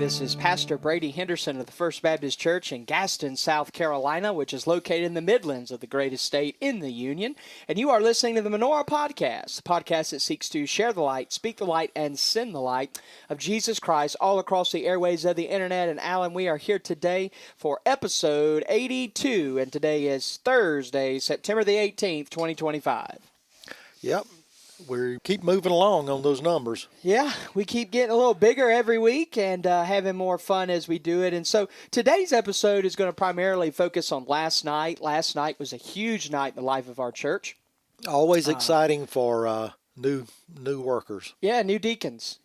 This is Pastor Brady Henderson of the First Baptist Church in Gaston, South Carolina, which is located in the Midlands of the greatest state in the Union. And you are listening to the Menorah Podcast, a podcast that seeks to share the light, speak the light, and send the light of Jesus Christ all across the airways of the internet. And Alan, we are here today for episode 82, and today is Thursday, September the 18th, 2025. Yep. We keep moving along on those numbers. Yeah, we keep getting a little bigger every week and having more fun as we do it. And so today's episode is going to primarily focus on last night. Last night was a huge night in the life of our church. Always exciting for new workers. Yeah, new deacons.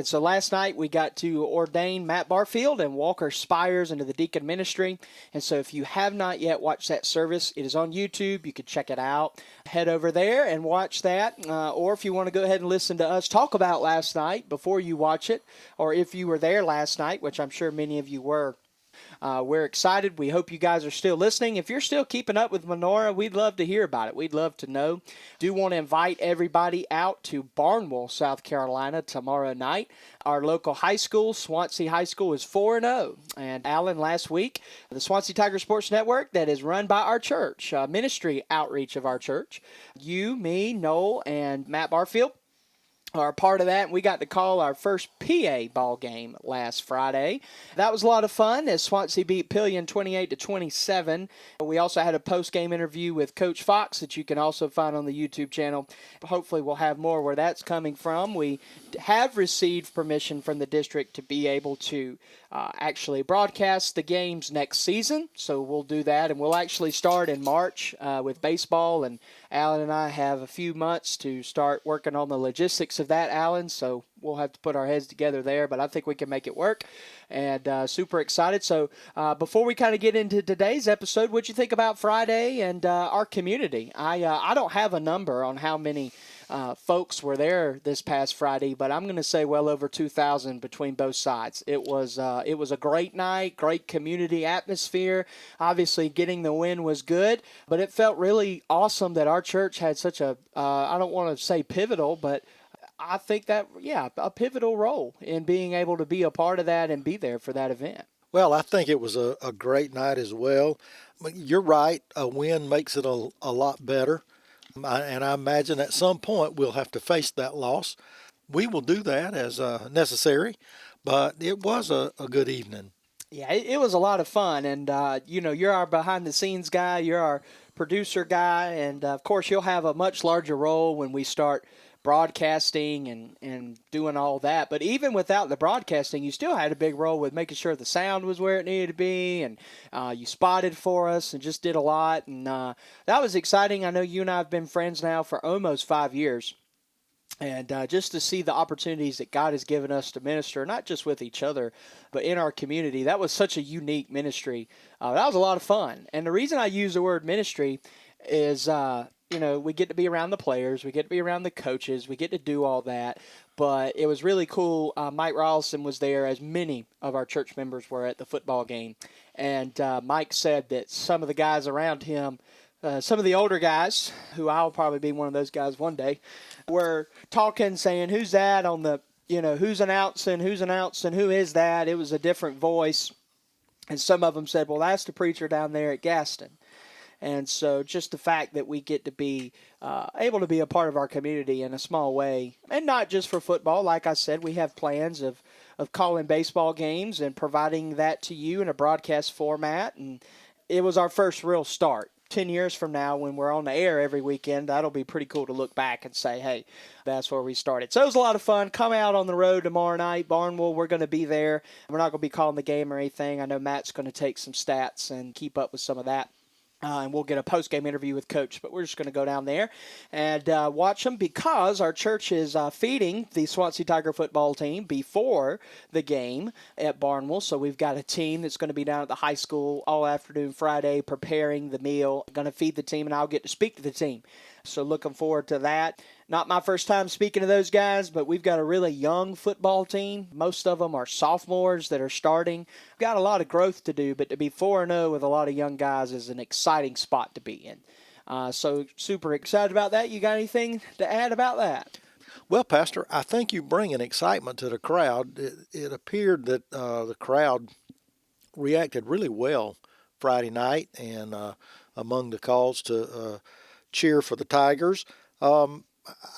So last night we got to ordain Matt Barfield and Walker Spires into the deacon ministry. And so if you have not yet watched that service, it is on YouTube. You can check it out. Head over there and watch that. Or if you want to go ahead and listen to us talk about last night before you watch it, or if you were there last night, which I'm sure many of you were. We're excited. We hope you guys are still listening. If you're still keeping up with Menorah, we'd love to hear about it. We'd love to know. Do want to invite everybody out to Barnwell, South Carolina tomorrow night. Our local high school, Swansea High School, is 4-0. And Alan, last week, the Swansea Tiger Sports Network that is run by our church, ministry outreach of our church. You, me, Noel, and Matt Barfield are part of that, and we got to call our first PA ball game last Friday. That was a lot of fun as Swansea beat Pillion 28-27. We also had a post-game interview with Coach Fox that you can also find on the YouTube channel. Hopefully we'll have more where that's coming from. We have received permission from the district to be able to actually broadcast the games next season, so we'll do that, and we'll actually start in March with baseball, and Alan and I have a few months to start working on the logistics of that, Alan, so we'll have to put our heads together there, but I think we can make it work, and super excited. So before we kind of get into today's episode, what'd you think about Friday and our community? I don't have a number on how many folks were there this past Friday, but I'm going to say well over 2,000 between both sides. It was a great night, great community atmosphere. Obviously, getting the win was good, but it felt really awesome that our church had such a, I don't want to say pivotal, but I think that, a pivotal role in being able to be a part of that and be there for that event. Well, I think it was a great night as well. You're right, a win makes it a lot better. And I imagine at some point we'll have to face that loss. We will do that as necessary, but it was a good evening. Yeah, it was a lot of fun, and you're our behind-the-scenes guy, you're our producer guy, and of course you'll have a much larger role when we start broadcasting and doing all that. But even without the broadcasting, you still had a big role with making sure the sound was where it needed to be, and you spotted for us and just did a lot, and that was exciting. I know you and I have been friends now for almost 5 years. And just to see the opportunities that God has given us to minister, not just with each other, but in our community, that was such a unique ministry. That was a lot of fun. And the reason I use the word ministry is, we get to be around the players, we get to be around the coaches, we get to do all that. But it was really cool. Mike Rolison was there, as many of our church members were at the football game. And Mike said that some of the guys around him, some of the older guys, who I'll probably be one of those guys one day, were talking, saying, who's that on the, who's announcing, who is that? It was a different voice. And some of them said, well, that's the preacher down there at Gaston. And so just the fact that we get to be able to be a part of our community in a small way, and not just for football. Like I said, we have plans of calling baseball games and providing that to you in a broadcast format. And it was our first real start. 10 years from now, when we're on the air every weekend, that'll be pretty cool to look back and say, hey, that's where we started. So it was a lot of fun. Come out on the road tomorrow night. Barnwell, we're going to be there. We're not going to be calling the game or anything. I know Matt's going to take some stats and keep up with some of that. And we'll get a post-game interview with Coach, but we're just going to go down there and watch them because our church is feeding the Swansea Tiger football team before the game at Barnwell. So we've got a team that's going to be down at the high school all afternoon Friday preparing the meal, going to feed the team, and I'll get to speak to the team. So looking forward to that. Not my first time speaking to those guys, but we've got a really young football team. Most of them are sophomores that are starting. We've got a lot of growth to do, but to be 4-0 with a lot of young guys is an exciting spot to be in. So super excited about that. You got anything to add about that? Well, Pastor, I think you bring an excitement to the crowd. It appeared that the crowd reacted really well Friday night and among the calls to cheer for the Tigers. Um,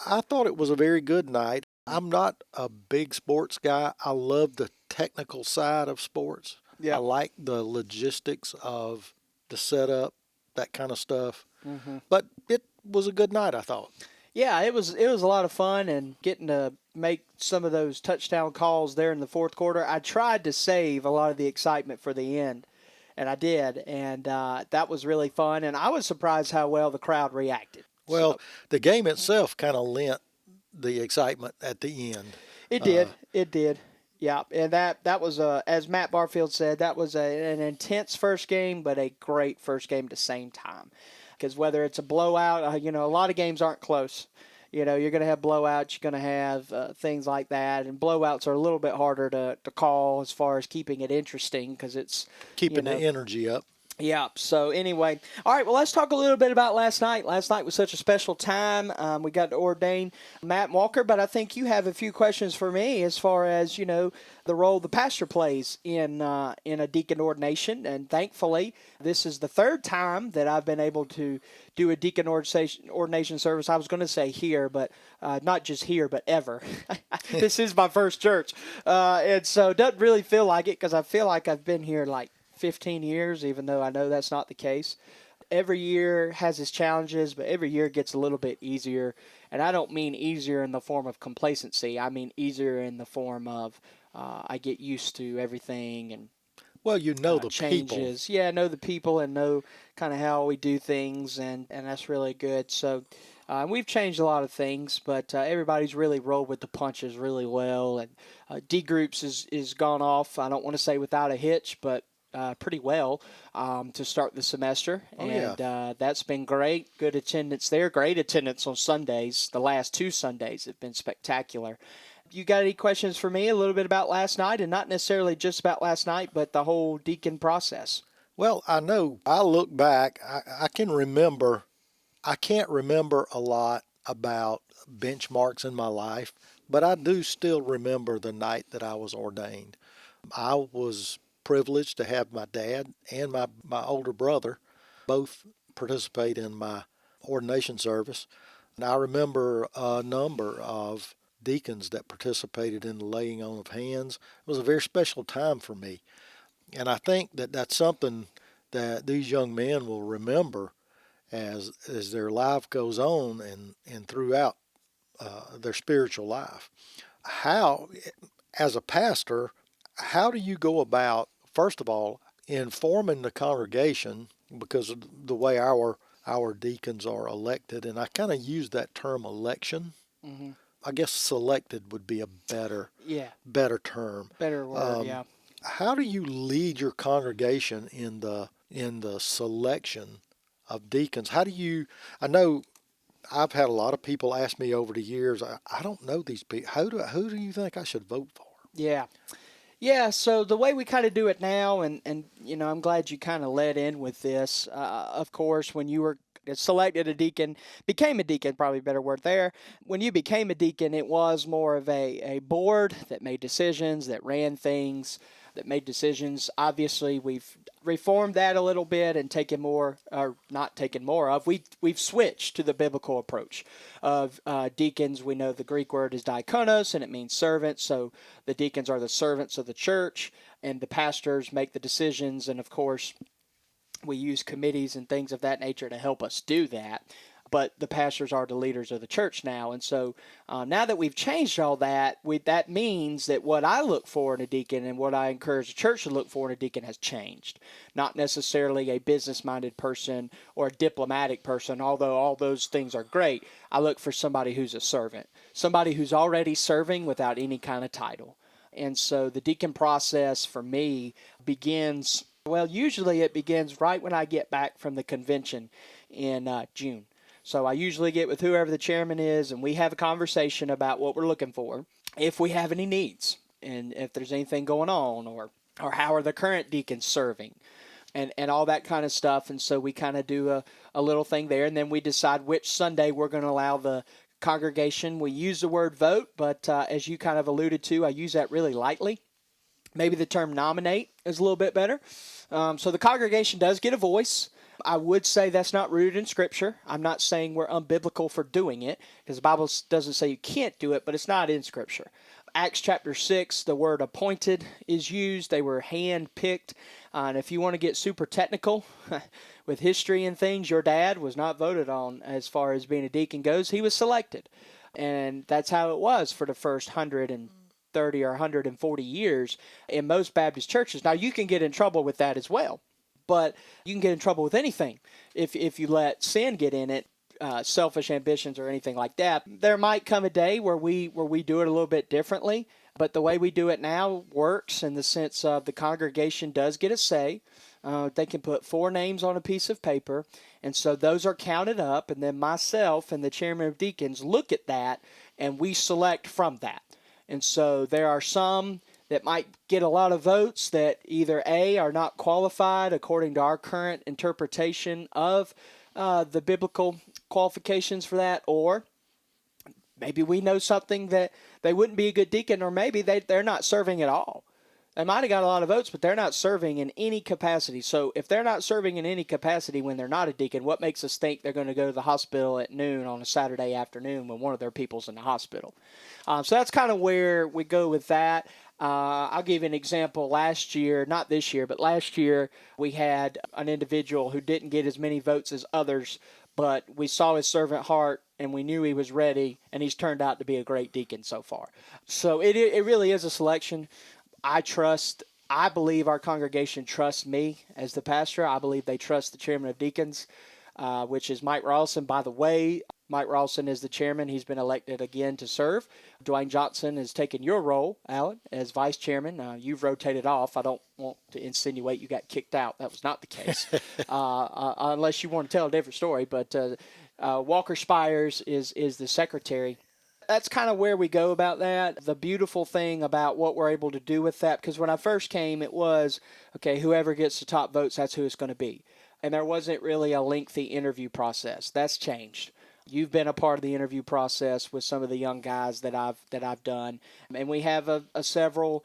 I thought it was a very good night. I'm not a big sports guy. I love the technical side of sports. I Yeah. like the logistics of the setup, that kind of stuff. Hmm. But it was a good night, I thought. Yeah, it was a lot of fun, and getting to make some of those touchdown calls there in the fourth quarter. I tried to save a lot of the excitement for the end, and I did, and that was really fun. And I was surprised how well the crowd reacted. Well, So the game itself kind of lent the excitement at the end. it did, it did. Yeah, and that was as Matt Barfield said, that was an intense first game, but a great first game at the same time. Because whether it's a blowout, a lot of games aren't close. You're going to have blowouts, you're going to have things like that, and blowouts are a little bit harder to call as far as keeping it interesting because it's, Keeping the energy up. yeah. So anyway, all right. Well, let's talk a little bit about last night. Last night was such a special time. We got to ordain Matt Walker, but I think you have a few questions for me as far as the role the pastor plays in a deacon ordination. And thankfully, this is the third time that I've been able to do a deacon ordination service. I was going to say here, but not just here, but ever. This is my first church, and so it doesn't really feel like it because I feel like I've been here like 15 years, even though I know that's not the case. Every year has its challenges, but every year gets a little bit easier. And I don't mean easier in the form of complacency. I mean easier in the form of I get used to everything and Well, you know the changes. people. Yeah, know the people and know kind of how we do things, and that's really good. So we've changed a lot of things, but everybody's really rolled with the punches really well. And D groups is gone off. I don't want to say without a hitch, but pretty well to start the semester, Oh, and yeah. that's been great. Good attendance there. Great attendance on Sundays. The last two Sundays have been spectacular. You got any questions for me a little bit about last night, and not necessarily just about last night, but the whole deacon process? Well, I know I look back, I can remember, I can't remember a lot about benchmarks in my life, but I do still remember the night that I was ordained. I was privileged to have my dad and my older brother both participate in my ordination service. And I remember a number of deacons that participated in the laying on of hands. It was a very special time for me. And I think that that's something that these young men will remember as their life goes on and throughout their spiritual life. How, as a pastor, how do you go about, first of all, informing the congregation because of the way our deacons are elected, and I kind of use that term election. Hmm. I guess selected would be a Yeah, better term. better word. Yeah. How do you lead your congregation in the selection of deacons? How do you? I know I've had a lot of people ask me over the years. I don't know these people. Who do you think I should vote for? Yeah. Yeah, so the way we kind of do it now, and I'm glad you kind of led in with this. Of course, when you were selected a deacon, became a deacon, probably a better word there. When you became a deacon, it was more of a board that made decisions, that ran things, that made decisions. Obviously, we've reformed that a little bit and taken more, or not taken more of. We've switched to the biblical approach of deacons. We know the Greek word is diakonos, and it means servant. So the deacons are the servants of the church, and the pastors make the decisions. And of course, we use committees and things of that nature to help us do that. But the pastors are the leaders of the church now. And so now that we've changed all that, that means that what I look for in a deacon and what I encourage the church to look for in a deacon has changed. Not necessarily a business-minded person or a diplomatic person, although all those things are great. I look for somebody who's a servant, somebody who's already serving without any kind of title. And so the deacon process for me begins, well, usually it begins right when I get back from the convention in June. So I usually get with whoever the chairman is, and we have a conversation about what we're looking for, if we have any needs, and if there's anything going on, or how are the current deacons serving, and all that kind of stuff. And so we kind of do a little thing there, and then we decide which Sunday we're going to allow the congregation, we use the word vote, but as you kind of alluded to, I use that really lightly. Maybe the term nominate is a little bit better. So the congregation does get a voice. I would say that's not rooted in Scripture. I'm not saying we're unbiblical for doing it, because the Bible doesn't say you can't do it, but it's not in Scripture. Acts chapter 6, the word appointed is used. They were hand-picked. And if you want to get super technical with history and things, your dad was not voted on as far as being a deacon goes. He was selected. And that's how it was for the first 130 or 140 years in most Baptist churches. Now, you can get in trouble with that as well, but you can get in trouble with anything if you let sin get in it. Selfish ambitions or anything like that. There might come a day where we do it a little bit differently, but the way we do it now works in the sense of the congregation does get a say. They can put 4 names on a piece of paper, and so those are counted up, and then myself and the chairman of deacons look at that, and we select from that. And so there are some that might get a lot of votes that either A, are not qualified according to our current interpretation of the biblical qualifications for that, or maybe we know something that they wouldn't be a good deacon, or maybe they're not serving at all. They might have got a lot of votes, but they're not serving in any capacity. So if they're not serving in any capacity when they're not a deacon, what makes us think they're going to go to the hospital at noon on a Saturday afternoon when one of their people's in the hospital? So that's kind of where we go with that. I'll give you an example. Last year, not this year, but last year, we had an individual who didn't get as many votes as others, but we saw his servant heart and we knew he was ready, and he's turned out to be a great deacon so far. So it really is a selection. I believe our congregation trusts me as the pastor. I believe they trust the chairman of deacons, which is Mike Rawson. By the way, Mike Rawson is the chairman. He's been elected again to serve. Dwayne Johnson has taken your role, Alan, as vice chairman. You've rotated off. I don't want to insinuate you got kicked out. That was not the case, unless you want to tell a different story. But Walker Spires is the secretary. That's kind of where we go about that. The beautiful thing about what we're able to do with that, because when I first came, it was, okay, whoever gets the top votes, that's who it's going to be. And there wasn't really a lengthy interview process. That's changed. You've been a part of the interview process with some of the young guys that I've done, and we have several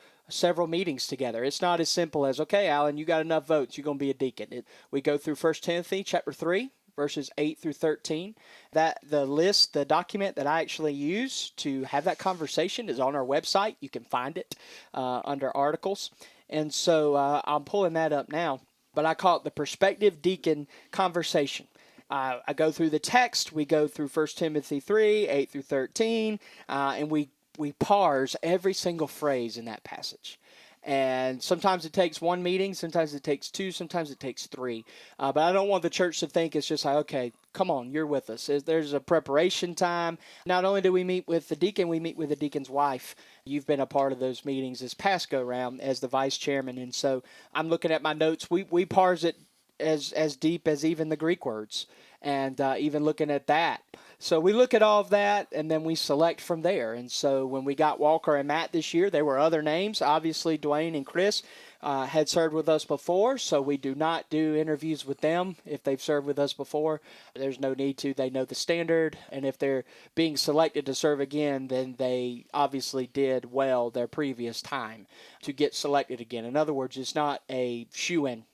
meetings together. It's not as simple as, okay, Alan, you got enough votes, you're going to be a deacon. We go through 1 Timothy chapter 3, verses 8 through 13. The document that I actually use to have that conversation is on our website. You can find it under articles, and so I'm pulling that up now. But I call it the Prospective Deacon Conversation. I go through the text. We go through 1 Timothy 3, 8 through 13, and we parse every single phrase in that passage. And sometimes it takes 1 meeting, sometimes it takes 2, sometimes it takes 3. But I don't want the church to think it's just like, okay, come on, you're with us. There's a preparation time. Not only do we meet with the deacon, we meet with the deacon's wife. You've been a part of those meetings this past go-round as the vice chairman. And so I'm looking at my notes. We parse it as deep as even the Greek words, and even looking at that. So we look at all of that, and then we select from there. And so when we got Walker and Matt this year, there were other names. Obviously, Dwayne and Chris had served with us before, so we do not do interviews with them if they've served with us before. There's no need to. They know the standard, and if they're being selected to serve again, then they obviously did well their previous time to get selected again. In other words, it's not a shoo-in.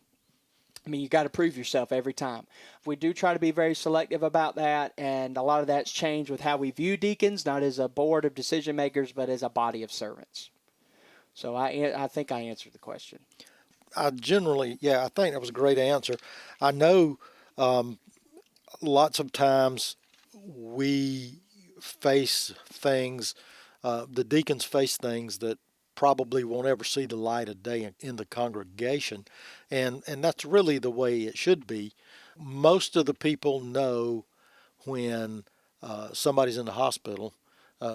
I mean, you got to prove yourself every time. We do try to be very selective about that, and a lot of that's changed with how we view deacons, not as a board of decision makers, but as a body of servants. So I think I answered the question. I think that was a great answer. I know lots of times we face things, the deacons face things that probably won't ever see the light of day in the congregation, and that's really the way it should be. Most of the people know when somebody's in the hospital,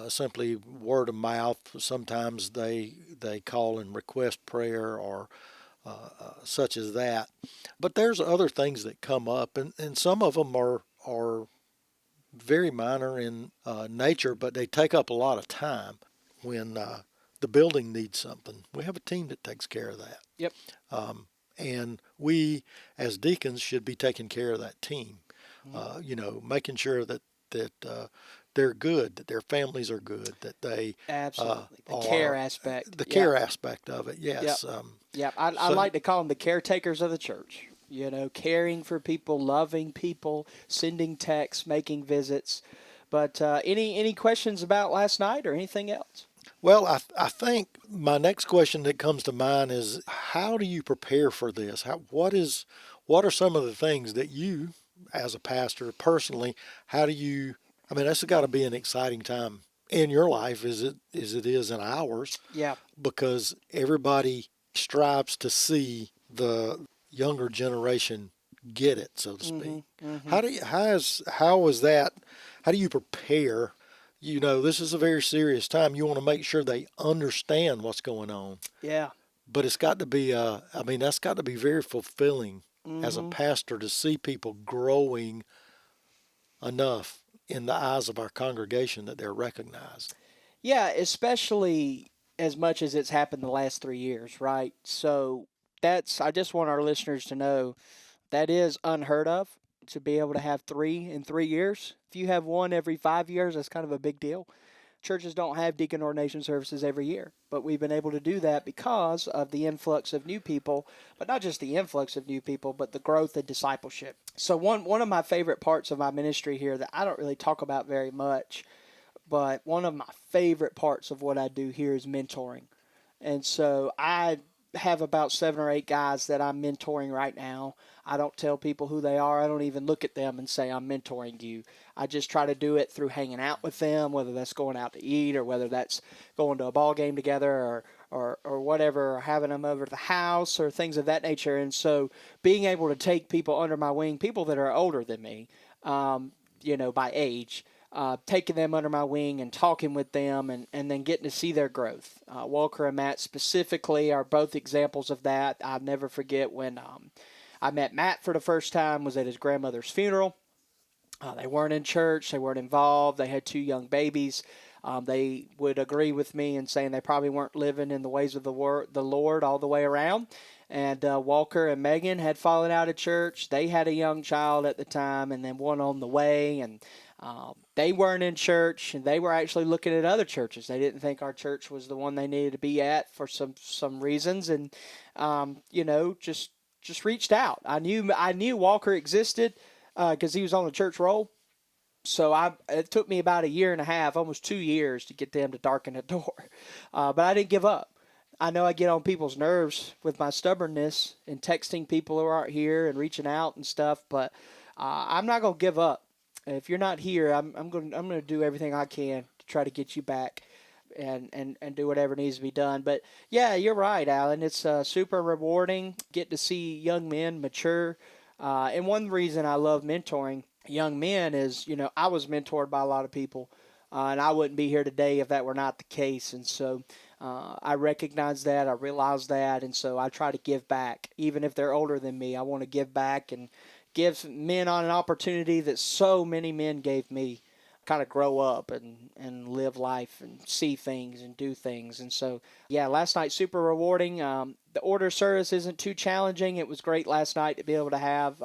simply word of mouth. Sometimes they call and request prayer or such as that. But there's other things that come up, and some of them are very minor in nature, but they take up a lot of time. When the building needs something, we have a team that takes care of that. Yep. And we, as deacons, should be taking care of that team. Making sure that they're good, that their families are good, that they Absolutely. The are care aspect. the Yep. care aspect of it. Yep. Yes. Yep. I So like to call them the caretakers of the church. Caring for people, loving people, sending texts, making visits. But any questions about last night or anything else? well, I think my next question that comes to mind is how do you prepare for this? What are some of the things that you, as a pastor, personally, how do you? I mean, that's got to be an exciting time in your life, as it is in ours, Yeah. because everybody strives to see the younger generation get it, so to speak. Mm-hmm. Mm-hmm. How is that? How do you prepare? This is a very serious time. You want to make sure they understand what's going on, Yeah. but it's got to be. I mean, that's got to be very fulfilling as a Mm-hmm. pastor to see people growing enough in the eyes of our congregation that they're recognized. Yeah, especially as much as it's happened the last 3 years, right? So I just want our listeners to know that is unheard of to be able to have three in 3 years. If you have one every 5 years, that's kind of a big deal. Churches don't have deacon ordination services every year, but we've been able to do that because of the influx of new people, but not just the influx of new people, but the growth and discipleship. So one of my favorite parts of my ministry here that I don't really talk about very much, but one of my favorite parts of what I do here is mentoring. And so I have about 7 or 8 guys that I'm mentoring right now. I don't tell people who they are. I don't even look at them and say I'm mentoring you. I just try to do it through hanging out with them, whether that's going out to eat or whether that's going to a ball game together or whatever, or having them over to the house or things of that nature. And so being able to take people under my wing, people that are older than me, by age, taking them under my wing and talking with them and then getting to see their growth. Walker and Matt specifically are both examples of that. I'll never forget when I met Matt for the first time, was at his grandmother's funeral. They weren't in church. They weren't involved. They had 2 young babies. They would agree with me in saying they probably weren't living in the ways of the Lord all the way around. And Walker and Megan had fallen out of church. They had a young child at the time and then one on the way. And they weren't in church, and they were actually looking at other churches. They didn't think our church was the one they needed to be at for some reasons, and just reached out. I knew Walker existed because he was on the church roll. So it took me about a year and a half, almost 2 years, to get them to darken the door. But I didn't give up. I know I get on people's nerves with my stubbornness and texting people who aren't here and reaching out and stuff, but I'm not gonna give up. If you're not here, I'm gonna do everything I can to try to get you back and do whatever needs to be done. But yeah, you're right, Alan. It's super rewarding. Get to see young men mature. And one reason I love mentoring young men is, I was mentored by a lot of people, and I wouldn't be here today if that were not the case. And so I recognize that, I realize that, and so I try to give back. Even if they're older than me, I want to give back and give men on an opportunity that so many men gave me, kind of grow up and live life and see things and do things. And so, yeah, last night, super rewarding. The order service isn't too challenging. It was great last night to be able to have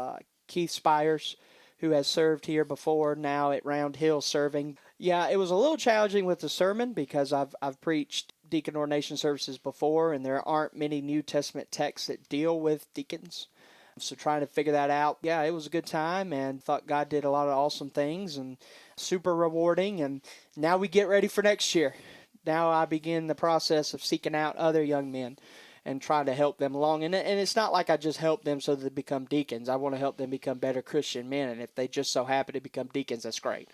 Keith Spires, who has served here before, now at Round Hill serving. Yeah, it was a little challenging with the sermon because I've preached deacon ordination services before, and there aren't many New Testament texts that deal with deacons. So trying to figure that out, yeah, it was a good time, and thought God did a lot of awesome things and super rewarding. And now we get ready for next year. Now I begin the process of seeking out other young men and trying to help them along. And it's not like I just help them so that they become deacons. I want to help them become better Christian men. And if they just so happen to become deacons, that's great.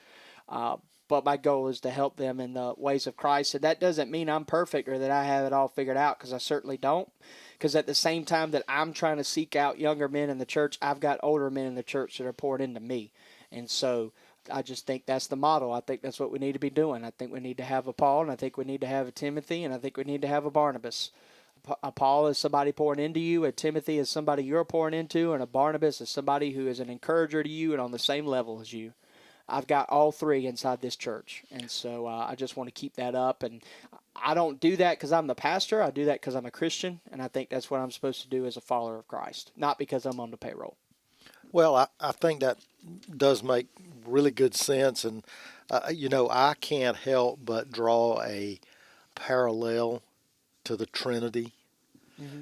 But my goal is to help them in the ways of Christ. And that doesn't mean I'm perfect or that I have it all figured out, because I certainly don't. Because at the same time that I'm trying to seek out younger men in the church, I've got older men in the church that are poured into me. And so I just think that's the model. I think that's what we need to be doing. I think we need to have a Paul, and I think we need to have a Timothy, and I think we need to have a Barnabas. A Paul is somebody pouring into you, a Timothy is somebody you're pouring into, and a Barnabas is somebody who is an encourager to you and on the same level as you. I've got all three inside this church, and so I just want to keep that up. And I don't do that because I'm the pastor. I do that because I'm a Christian, and I think that's what I'm supposed to do as a follower of Christ, not because I'm on the payroll. Well, I think that does make really good sense. And, I can't help but draw a parallel to the Trinity,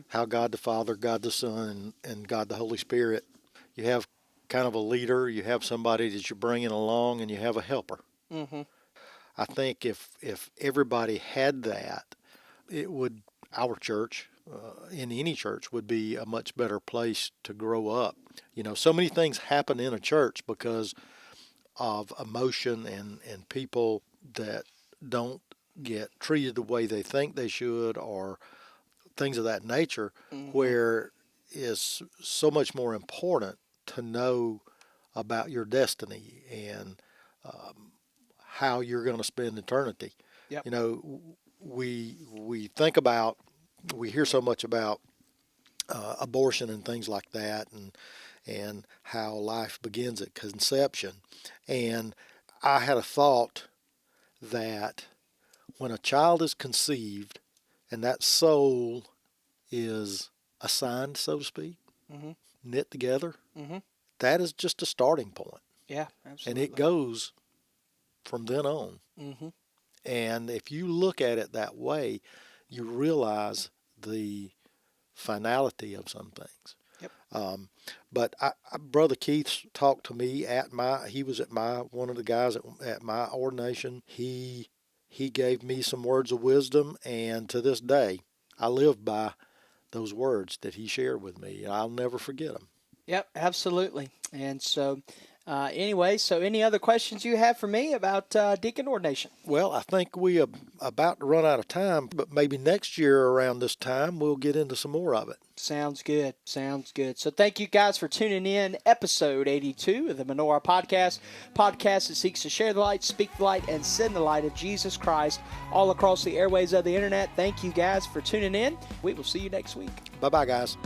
how God the Father, God the Son, and God the Holy Spirit. You have kind of a leader, you have somebody that you're bringing along, and you have a helper. I think if everybody had that, our church, in any church, would be a much better place to grow up. So many things happen in a church because of emotion and people that don't get treated the way they think they should, or things of that nature, where it's so much more important to know about your destiny and how you're going to spend eternity. Yep. We hear so much about abortion and things like that, and how life begins at conception. And I had a thought that when a child is conceived and that soul is assigned, so to speak, knit together, that is just a starting point. Yeah, absolutely. And it goes from then on. And if you look at it that way, you realize the finality of some things. Yep. But Brother Keith talked to me he was at one of the guys at my ordination. He gave me some words of wisdom, and to this day, I live by those words that he shared with me, and I'll never forget them. Yep, absolutely. And so, anyway, any other questions you have for me about Deacon Ordination? Well, I think we are about to run out of time, but maybe next year around this time, we'll get into some more of it. Sounds good. So thank you guys for tuning in. Episode 82 of the Menorah Podcast. Podcast that seeks to share the light, speak the light, and send the light of Jesus Christ all across the airways of the internet. Thank you guys for tuning in. We will see you next week. Bye-bye, guys.